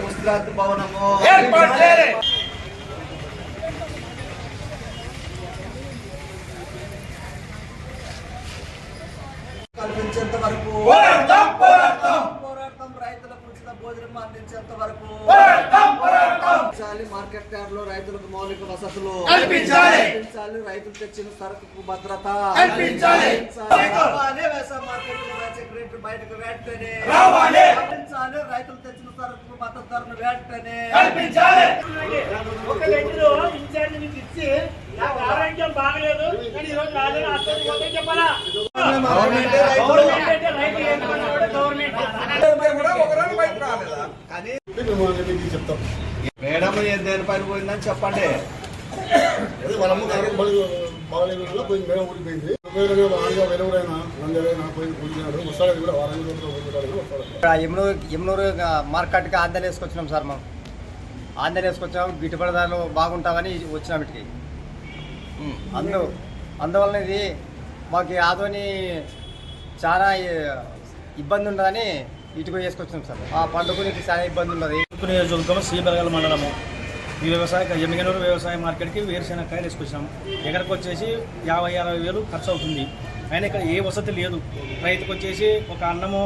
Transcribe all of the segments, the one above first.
విశ్రాంతి భవనము కల్పించేంత వరకు పోరాటం, రైతులకు ఉచిత భోజనం అందించేంత వరకు మార్కెట్ యార్డ్ లో రైతులకు మౌలిక వసతులు కల్పించాలి, రైతులు తెచ్చిన సరుకు భద్రత కల్పించాలి, వ్యవసాయ మార్కెట్ సెక్రటరీ బయటకు వెంటనే కల్పించాలి, రైతులు తెచ్చిన సరుకు మద్దతు ధరను వెంటనే కల్పించాలి. నాకు ఆరోగ్యం బాగలేదు కానీ ఈ రోజు రాలేదు ఆస్పత్రికి చెప్పాలా మేడం దేని పైన పోయిందని చెప్పండి. యమునూరు మార్కెట్కి ఆందోళన వేసుకొచ్చినాం సార్. మనం ఆందోళన వేసుకొచ్చాము, గిట్టుబడి ధరలు బాగుంటామని వచ్చినాం ఇటుకి. అందువలన ఇది మాకు ఆదోని చాలా ఇబ్బంది ఉండదని ఇటుకు వేసుకొచ్చినాం సార్. ఆ పండుగకి చాలా ఇబ్బంది ఉన్నది. నియోజకవర్గం శ్రీబెరగల మండలము ఈ ఎమ్మిగనూరు వ్యవసాయ మార్కెట్కి వేరుశెనగకాయలు వేసుకొచ్చాము. ఎకరకు వచ్చేసి 50-60 ఖర్చు అవుతుంది. అయినా ఇక్కడ ఏ వసతి లేదు. రైతుకు వచ్చేసి ఒక అన్నము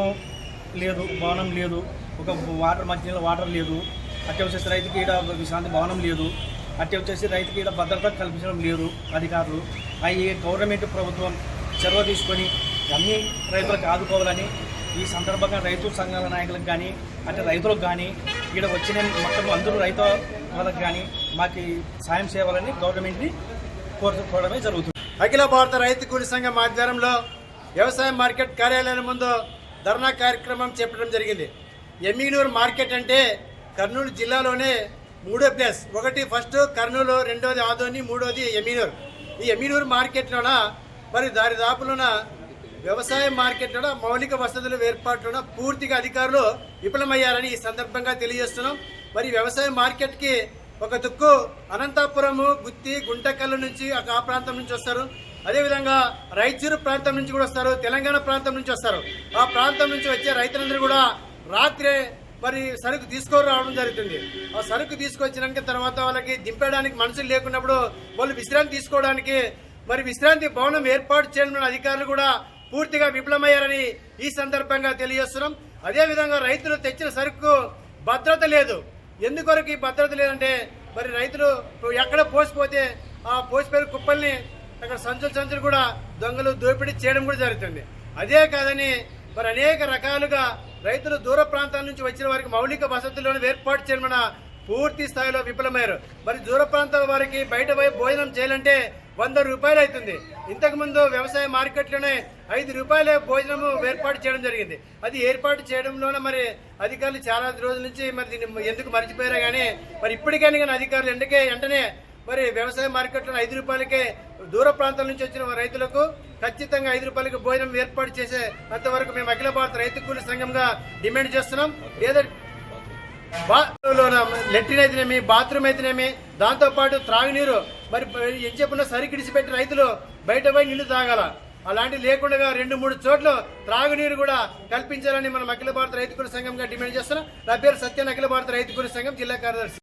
లేదు, భవనం లేదు, ఒక మంచినీళ్ళ వాటర్ లేదు. అట్టే వచ్చేసి రైతుకి ఈడ విశ్రాంతి భవనం లేదు. అట్టే వచ్చేసి రైతుకి ఈడ భద్రత కల్పించడం లేదు అధికారులు. అవి గవర్నమెంట్ ప్రభుత్వం చొరవ తీసుకొని అన్ని రైతులకు ఆదుకోవాలని ఈ సందర్భంగా రైతు సంఘాల నాయకులకు కానీ అంటే రైతులకు కానీ ఇక్కడ వచ్చిన మొత్తం అందరూ రైతు వాళ్ళకి కానీ మాకు సాయం చేయాలని గవర్నమెంట్ని కోరడమే జరుగుతుంది. అఖిల భారత రైతు కూలి సంఘం ఆధ్వర్యంలో వ్యవసాయ మార్కెట్ కార్యాలయం ముందు ధర్నా కార్యక్రమం చేపట్టడం జరిగింది. ఎమ్మిగనూరు మార్కెట్ అంటే కర్నూలు జిల్లాలోనే 3వ ప్లేస్. ఒకటి ఫస్ట్ కర్నూలు, రెండోది ఆదోని, మూడోది ఎమ్మిగనూరు. ఈ ఎమ్మిగనూరు మార్కెట్లోన మరి దారిదాపులోన వ్యవసాయ మార్కెట్లో మౌలిక వసతుల ఏర్పాటులో పూర్తిగా అధికారులు విఫలమయ్యారని ఈ సందర్భంగా తెలియజేస్తున్నాం. మరి వ్యవసాయ మార్కెట్కి ఒక దుక్కు అనంతపురము, గుత్తి, గుంటకల్లు నుంచి ఆ ప్రాంతం నుంచి వస్తారు. అదేవిధంగా రాయచూరు ప్రాంతం నుంచి కూడా వస్తారు, తెలంగాణ ప్రాంతం నుంచి వస్తారు. ఆ ప్రాంతం నుంచి వచ్చే రైతులందరూ కూడా రాత్రే మరి సరుకు తీసుకొని రావడం జరుగుతుంది. ఆ సరుకు తీసుకొచ్చినాక తర్వాత వాళ్ళకి దింపడానికి మనుషులు లేకున్నప్పుడు వాళ్ళు విశ్రాంతి తీసుకోవడానికి మరి విశ్రాంతి భవనం ఏర్పాటు చేయడం అధికారులు కూడా పూర్తిగా విఫలమయ్యారని ఈ సందర్భంగా తెలియజేస్తున్నాం. అదేవిధంగా రైతులు తెచ్చిన సరుకు భద్రత లేదు. ఎందుకొరకు ఈ భద్రత లేదంటే మరి రైతులు ఎక్కడ పోసిపోతే ఆ పోసిపోయిన కుప్పల్ని అక్కడ సంచులు కూడా దొంగలు దోపిడీ చేయడం కూడా జరుగుతుంది. అదే కాదని మరి అనేక రకాలుగా రైతులు దూర ప్రాంతాల నుంచి వచ్చిన వారికి మౌలిక వసతులను ఏర్పాటు చేయడం పూర్తి స్థాయిలో విఫలమయ్యారు. మరి దూర ప్రాంతాల వారికి బయట పోయి భోజనం చేయాలంటే 100 రూపాయలు అవుతుంది. ఇంతకుముందు వ్యవసాయ మార్కెట్లోనే 5 రూపాయల భోజనము ఏర్పాటు చేయడం జరిగింది. అది ఏర్పాటు చేయడంలోనే మరి అధికారులు చాలా రోజుల నుంచి మరి దీన్ని ఎందుకు మర్చిపోయారో కానీ మరి ఇప్పటికైనా కానీ అధికారులు వెంటనే మరి వ్యవసాయ మార్కెట్లో 5 రూపాయలకే దూర ప్రాంతాల నుంచి వచ్చిన రైతులకు ఖచ్చితంగా 5 రూపాయలకి భోజనం ఏర్పాటు చేసే అంతవరకు మేము అఖిల భారత రైతు కూలి సంఘంగా డిమాండ్ చేస్తున్నాం. లెట్రిన్ అయితేనేమి, బాత్రూమ్ అయితేనేమి, దాంతోపాటు త్రాగునీరు మరి ఏం చెప్పినా సరికిడిసి పెట్టి రైతులు బయట పోయి నీళ్లు తాగాల. అలాంటివి లేకుండా 2-3 చోట్ల త్రాగునీరు కూడా కల్పించాలని మనం అఖిల భారత రైతు కూలి సంఘంగా డిమాండ్ చేస్తున్నాం. నా పేరు సత్యాన్, అఖిల భారత రైతు కూలి సంఘం జిల్లా కార్యదర్శి.